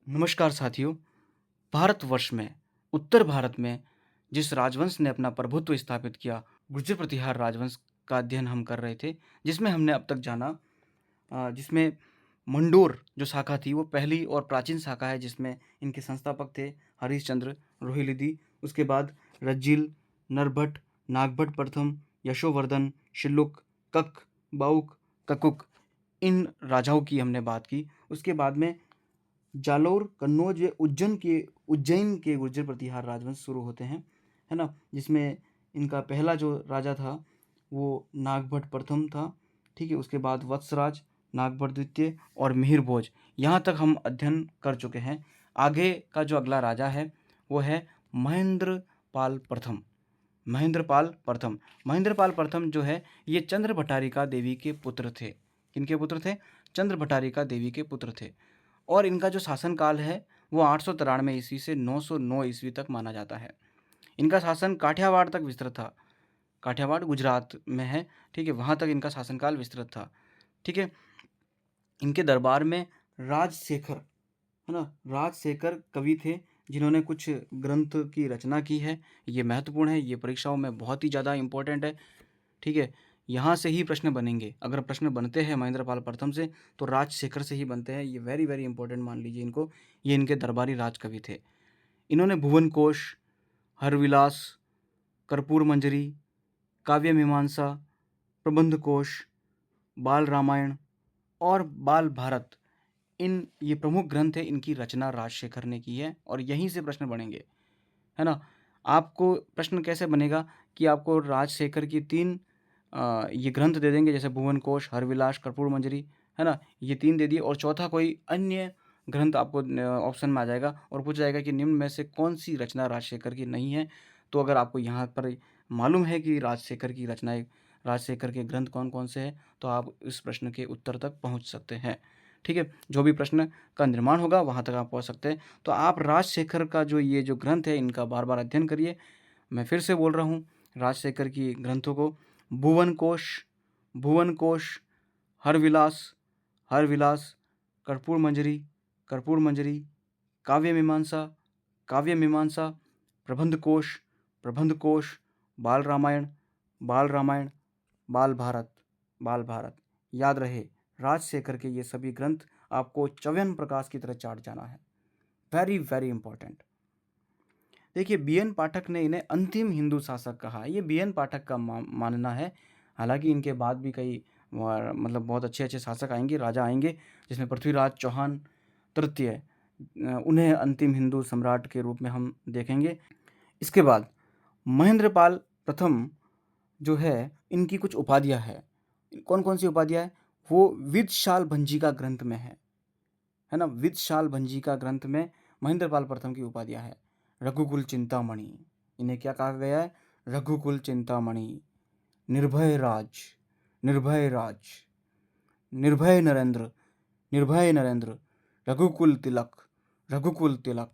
नमस्कार साथियों। भारतवर्ष में उत्तर भारत में जिस राजवंश ने अपना प्रभुत्व स्थापित किया, गुर्जर प्रतिहार राजवंश का अध्ययन हम कर रहे थे, जिसमें हमने अब तक जाना जिसमें मंडोर जो शाखा थी वो पहली और प्राचीन शाखा है, जिसमें इनके संस्थापक थे हरिश्चंद्र, रोहिलिदी। उसके बाद रज्जिल, नरभट्ट, नागभट्ट प्रथम, यशोवर्धन, शिल्लुक, कक, बाउक, ककुक, इन राजाओं की हमने बात की। उसके बाद में जालौर, कन्नौज व उज्जैन के गुर्जर प्रतिहार राजवंश शुरू होते हैं, है ना? जिसमें इनका पहला जो राजा था वो नागभट्ट प्रथम था, ठीक है? उसके बाद वत्सराज, नागभट्ट द्वितीय और मिहिर भोज। यहाँ तक हम अध्ययन कर चुके हैं। आगे का जो अगला राजा है वो है महेंद्रपाल प्रथम। महेंद्रपाल प्रथम महेंद्रपाल प्रथम जो है ये चंद्र भट्टारिका देवी के पुत्र थे। किनके पुत्र थे? चंद्र भट्टारिका देवी के पुत्र थे। और इनका जो शासनकाल है वो 893 ईस्वी से 909 ईस्वी तक माना जाता है। इनका शासन काठियावाड़ तक विस्तृत था। काठियावाड़ गुजरात में है, ठीक है? वहाँ तक इनका शासनकाल विस्तृत था, ठीक है? इनके दरबार में राजशेखर, है ना? राजशेखर कवि थे जिन्होंने कुछ ग्रंथ की रचना की है। ये महत्वपूर्ण है, ये परीक्षाओं में बहुत ही ज़्यादा इम्पोर्टेंट है, ठीक है? यहाँ से ही प्रश्न बनेंगे। अगर प्रश्न बनते हैं महेंद्रपाल प्रथम से तो राजशेखर से ही बनते हैं। ये वेरी वेरी इंपॉर्टेंट मान लीजिए इनको। ये इनके दरबारी राजकवि थे। इन्होंने भुवन कोश, हरविलास, कर्पूर मंजरी, काव्य मीमांसा, प्रबंध कोश, बाल रामायण और बाल भारत, इन ये प्रमुख ग्रंथ है, इनकी रचना राजशेखर ने की है और यहीं से प्रश्न बनेंगे, है ना? आपको प्रश्न कैसे बनेगा कि आपको राजशेखर की 3 ये ग्रंथ दे देंगे, जैसे भुवन कोश, हरविलास, कर्पूर मंजरी, है ना? ये 3 दे दिए और चौथा कोई अन्य ग्रंथ आपको ऑप्शन में आ जाएगा और पूछा जाएगा कि निम्न में से कौन-सी रचना राजशेखर की नहीं है। तो अगर आपको यहाँ पर मालूम है कि राजशेखर की रचनाएँ, राजशेखर के ग्रंथ कौन-कौन से हैं, तो आप इस प्रश्न के उत्तर तक पहुँच सकते हैं, ठीक है? जो भी प्रश्न का निर्माण होगा वहाँ तक आप पहुँच सकते हैं। तो आप राजशेखर का जो ये जो ग्रंथ है इनका बार-बार अध्ययन करिए। मैं फिर से बोल रहा हूँ राजशेखर की ग्रंथों को: भुवन कोश, भुवन कोश, हरविलास, हरविलास, कर्पूर मंजरी, कर्पूर मंजरी, काव्य मीमांसा, काव्य मीमांसा, प्रबंध कोश, प्रबंध कोश, बाल रामायण, बाल रामायण, बाल भारत, बाल भारत। याद रहे, राजशेखर के ये सभी ग्रंथ आपको च्यवन प्रकाश की तरह चाट जाना है। Very very important. देखिए, बीएन पाठक ने इन्हें अंतिम हिंदू शासक कहा। ये बीएन पाठक का मानना है। हालांकि इनके बाद भी कई मतलब बहुत अच्छे अच्छे शासक आएंगे, राजा आएंगे, जिसमें पृथ्वीराज चौहान तृतीय, उन्हें अंतिम हिंदू सम्राट के रूप में हम देखेंगे। इसके बाद महेंद्रपाल प्रथम जो है, इनकी कुछ उपाधियां हैं। कौन कौन सी उपाधियां हैं? वो विदशाल भंजिका ग्रंथ में है ना? विदशाल भंजिका ग्रंथ में महेंद्रपाल प्रथम की उपाधियां है। रघुकुल चिंतामणि, इन्हें क्या कहा गया है? रघुकुल चिंतामणि। निर्भय राज, निर्भय राज, निर्भय नरेंद्र, निर्भय नरेंद्र, रघुकुल तिलक, रघुकुल तिलक,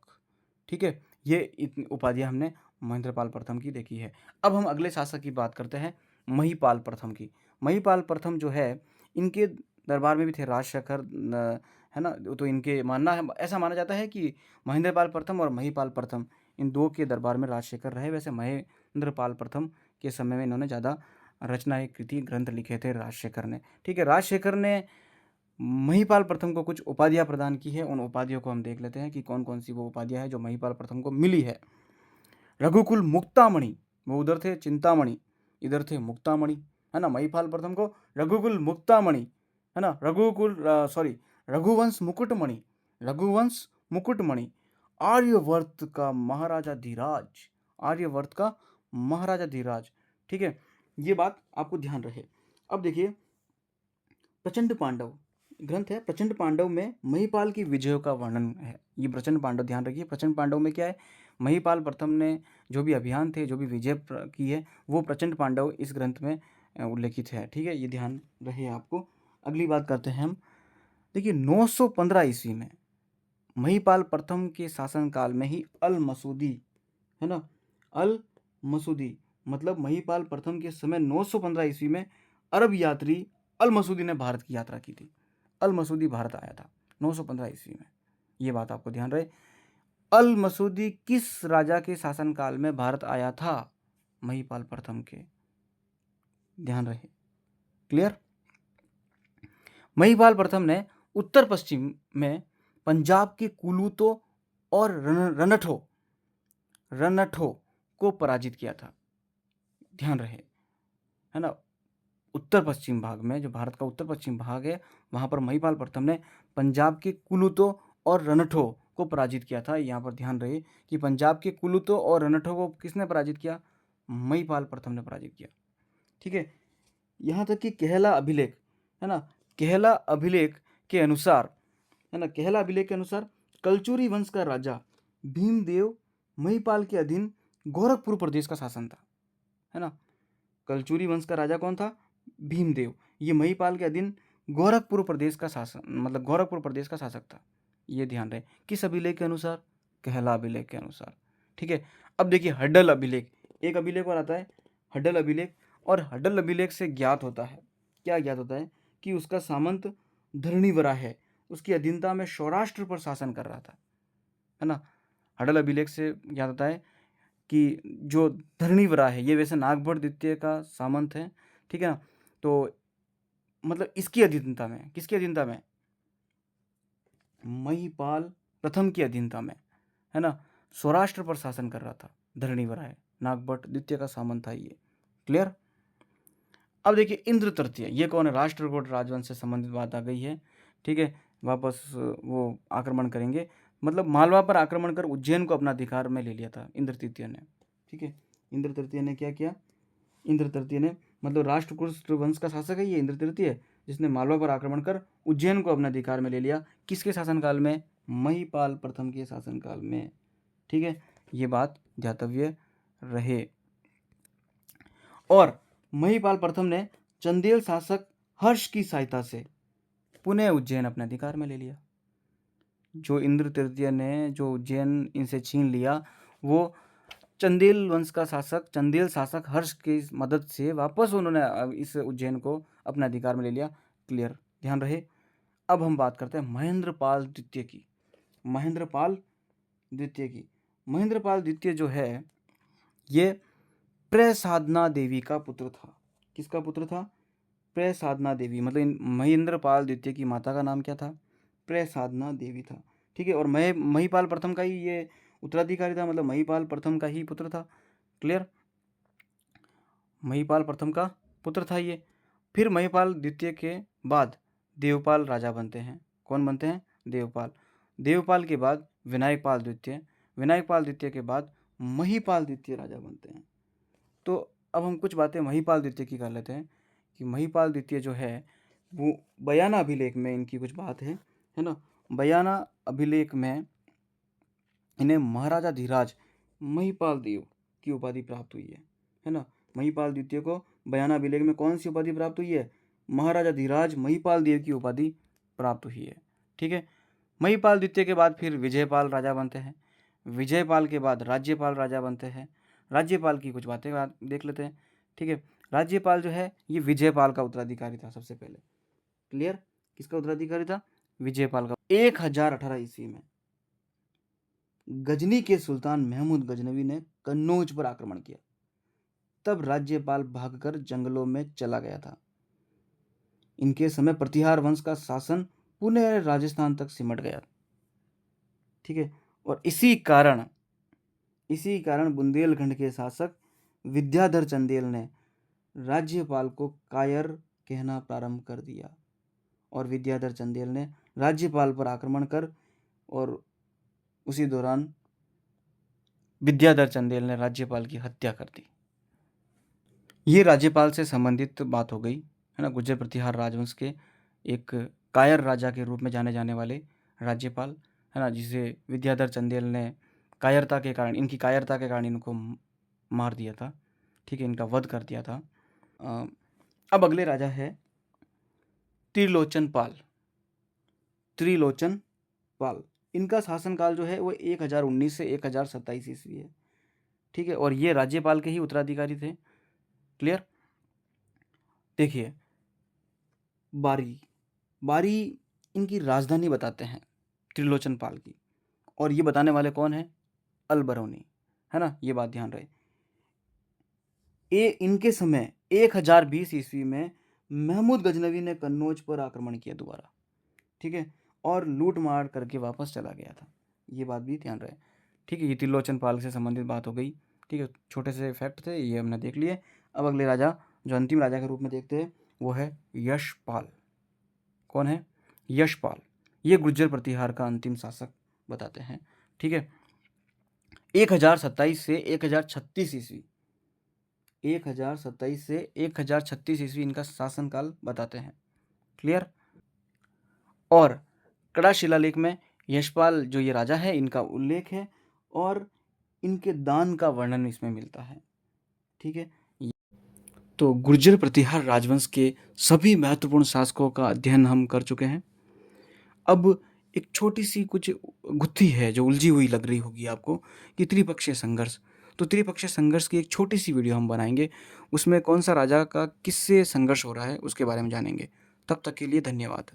ठीक है? ये इतनी उपाधियां हमने महेंद्रपाल प्रथम की देखी है। अब हम अगले शासक की बात करते हैं, महिपाल प्रथम की। महिपाल प्रथम जो है, इनके दरबार में भी थे राजशेखर, है ना? तो इनके मानना है, ऐसा माना जाता है कि महेंद्रपाल प्रथम और महिपाल प्रथम, इन दो के दरबार में राजशेखर रहे। वैसे महेंद्रपाल प्रथम के समय में इन्होंने ज़्यादा रचनाएं, कृति, ग्रंथ लिखे थे राजशेखर ने, ठीक है? राजशेखर ने महिपाल प्रथम को कुछ उपाधियां प्रदान की है। उन उपाधियों को हम देख लेते हैं कि कौन कौन सी वो उपाधियां हैं जो महिपाल प्रथम को मिली है। रघुकुल मुक्तामणि, वो उधर थे चिंतामणि, इधर थे मुक्तामणि, है ना? महिपाल प्रथम को रघुकुल मुक्तामणि, है ना? रघुवंश मुकुटमणि, रघुवंश मुकुटमणि, आर्यवर्त का महाराजा धीराज, आर्यवर्त का महाराजा धीराज, ठीक है? ये बात आपको ध्यान रहे। अब देखिए, प्रचंड पांडव ग्रंथ है। प्रचंड पांडव में महिपाल की विजयों का वर्णन है। ये प्रचंड पांडव, ध्यान रखिए, प्रचंड पांडव में क्या है? महिपाल प्रथम ने जो भी अभियान थे, जो भी विजय की है, वो प्रचंड पांडव इस ग्रंथ में उल्लेखित है, ठीक है? ये ध्यान रहे आपको। अगली बात करते हैं हम। देखिए, 915 ईस्वी में महिपाल प्रथम के शासनकाल में ही अल मसूदी, है ना? अल मसूदी मतलब महिपाल प्रथम के समय 915 ईस्वी में अरब यात्री अल मसूदी ने भारत की यात्रा की थी। अल मसूदी भारत आया था 915 ईस्वी में। ये बात आपको ध्यान रहे। अल मसूदी किस राजा के शासनकाल में भारत आया था? महिपाल प्रथम के, ध्यान रहे। क्लियर? महिपाल प्रथम ने उत्तर पश्चिम में पंजाब के कुलूतो और रनठो को पराजित किया था। ध्यान रहे, है ना। उत्तर पश्चिम भाग में, जो भारत का उत्तर पश्चिम भाग है, वहां पर महिपाल प्रथम ने पंजाब के कुलूतो और रनठो को पराजित किया था। यहाँ पर ध्यान रहे कि पंजाब के कुलूतो और रनठो को किसने पराजित किया? महिपाल प्रथम ने पराजित किया। ठीक है। यहाँ तक कि केहला अभिलेख, है ना, केहला अभिलेख के अनुसार, है ना, केहला अभिलेख के अनुसार कलचुरी वंश का राजा भीमदेव महिपाल के अधीन गोरखपुर प्रदेश का शासन था, है ना। कलचुरी वंश का राजा कौन था? भीमदेव। ये महिपाल के अधीन गोरखपुर प्रदेश का शासन, मतलब गोरखपुर प्रदेश का शासक था। ये ध्यान रहे। किस अभिलेख के अनुसार? केहला अभिलेख के अनुसार। ठीक है। अब देखिए हड्डल अभिलेख, एक अभिलेख और आता है हड्डल अभिलेख, और हड्डल अभिलेख से ज्ञात होता है, क्या ज्ञात होता है? कि उसका सामंत धरणीवरा है, उसकी अधीनता में सौराष्ट्र पर शासन कर रहा था, है ना। हड्डल अभिलेख से ज्ञात होता है कि जो धरणीवरा है, ये वैसे नागभट्ट द्वितीय का सामंत है, ठीक है ना। तो मतलब इसकी अधीनता में, किसकी अधीनता में? महिपाल प्रथम की अधीनता में, है ना, सौराष्ट्र पर शासन कर रहा था धरणीवरा है, नागभट्ट द्वितीय का सामंत था ये। क्लियर? अब देखिए इंद्र तृतीय, ये कौन है? राष्ट्रकूट राजवंश से संबंधित बात आ गई है। ठीक है। वापस वो आक्रमण करेंगे, मतलब मालवा पर आक्रमण कर उज्जैन को अपना अधिकार में ले लिया था इंद्र तृतीय ने। ठीक है। इंद्र तृतीय ने क्या किया? इंद्र तृतीय ने, मतलब राष्ट्रकूट वंश का शासक है ये इंद्र तृतीय, जिसने मालवा पर आक्रमण कर उज्जैन को अपने अधिकार में ले लिया। किसके शासनकाल में? महिपाल प्रथम के शासनकाल में। ठीक है। ये बात ध्यातव्य रहे। और महिपाल प्रथम ने चंदेल शासक हर्ष की सहायता से पुनः उज्जैन अपने अधिकार में ले लिया। जो इंद्र तृतीय ने जो उज्जैन इनसे छीन लिया, वो चंदेल वंश का शासक, चंदेल शासक हर्ष की मदद से वापस उन्होंने इस उज्जैन को अपने अधिकार में ले लिया। क्लियर? ध्यान रहे। अब हम बात करते हैं महेंद्रपाल द्वितीय की। महेंद्रपाल द्वितीय की, महेंद्रपाल द्वितीय जो है ये प्रसाधना देवी का पुत्र था। किसका पुत्र था? प्रसाधना देवी। मतलब महेंद्रपाल द्वितीय की माता का नाम क्या था? प्रसाधना देवी था। ठीक है। और महिपाल प्रथम का ही ये उत्तराधिकारी था, मतलब महिपाल प्रथम का ही पुत्र था। क्लियर? महिपाल प्रथम का पुत्र था ये। फिर महिपाल द्वितीय के बाद देवपाल राजा बनते हैं। कौन बनते हैं? देवपाल। देवपाल के बाद विनायकपाल द्वितीय, विनायकपाल द्वितीय के बाद महिपाल द्वितीय राजा बनते हैं। तो अब हम कुछ बातें महिपाल द्वितीय की कर लेते हैं कि महिपाल द्वितीय जो है वो बयाना अभिलेख में इनकी कुछ बात है ना। बयाना अभिलेख में इन्हें महाराजा धीराज महिपाल देव की उपाधि प्राप्त हुई है ना। महिपाल द्वितीय को बयाना अभिलेख में कौन सी उपाधि प्राप्त हुई है? महाराजा धीराज महिपाल देव की उपाधि प्राप्त हुई है। ठीक है। महिपाल द्वितीय के बाद फिर विजयपाल राजा बनते हैं, विजयपाल के बाद राज्यपाल राजा बनते हैं। राज्यपाल की कुछ बातें देख लेते हैं। ठीक है। राज्यपाल जो है ये विजयपाल का उत्तराधिकारी था सबसे पहले। क्लियर? किसका उत्तराधिकारी था? विजयपाल का। 1018 ईस्वी में गजनी के सुल्तान महमूद गजनवी ने कन्नौज पर आक्रमण किया। तब राज्यपाल भागकर जंगलों में चला गया था। इनके समय प्रतिहार वंश का शासन पुनः राजस्थान तक सिमट गया। ठीक है। और इसी कारण बुंदेलखंड के शासक विद्याधर चंदेल ने राज्यपाल को कायर कहना प्रारंभ कर दिया, और विद्याधर चंदेल ने राज्यपाल पर आक्रमण कर, और उसी दौरान विद्याधर चंदेल ने राज्यपाल की हत्या कर दी। ये राज्यपाल से संबंधित बात हो गई, है ना। गुर्जर प्रतिहार राजवंश के एक कायर राजा के रूप में जाने जाने वाले राज्यपाल, है ना, जिसे विद्याधर चंदेल ने इनकी कायरता के कारण इनको मार दिया था। ठीक है। इनका वध कर दिया था। अब अगले राजा है त्रिलोचन पाल। त्रिलोचन पाल, इनका शासनकाल जो है वो 1019 से 1027 ईस्वी है। ठीक है। और ये राज्यपाल के ही उत्तराधिकारी थे। क्लियर? देखिए बारी इनकी राजधानी बताते हैं। त्रिलोचन पाल की। और ये बताने वाले कौन है? अल-बरौनी, है ना? ये बात ध्यान रहे। इनके समय 1020 ईस्वी में महमूद गजनवी ने कन्नौज पर आक्रमण किया दोबारा, ठीक है, और लूट मार करके वापस चला गया था। ये बात भी ध्यान रहे, ठीक है। ये त्रिलोचन पाल से संबंधित बात हो गई, ठीक है। छोटे से फैक्ट थे, ये हमने देख लिए। अब अगले राजा जो अंतिम राजा के रूप में देखते हैं वो है यशपाल। कौन है? यशपाल। ये गुर्जर प्रतिहार का अंतिम शासक बताते हैं, ठीक है। 1027 से 1036 ईस्वी, 1027 से 1036 ईस्वी इनका शासनकाल बताते हैं, क्लियर। और कड़ा शिलालेख में यशपाल जो ये राजा है इनका उल्लेख है और इनके दान का वर्णन इसमें मिलता है, ठीक है। तो गुर्जर प्रतिहार राजवंश के सभी महत्वपूर्ण शासकों का अध्ययन हम कर चुके हैं। अब एक छोटी सी कुछ गुत्थी है जो उलझी हुई लग रही होगी आपको कि त्रिपक्षीय संघर्ष। तो त्रिपक्षीय संघर्ष की एक छोटी सी वीडियो हम बनाएंगे, उसमें कौन सा राजा का किससे संघर्ष हो रहा है उसके बारे में जानेंगे। तब तक के लिए धन्यवाद।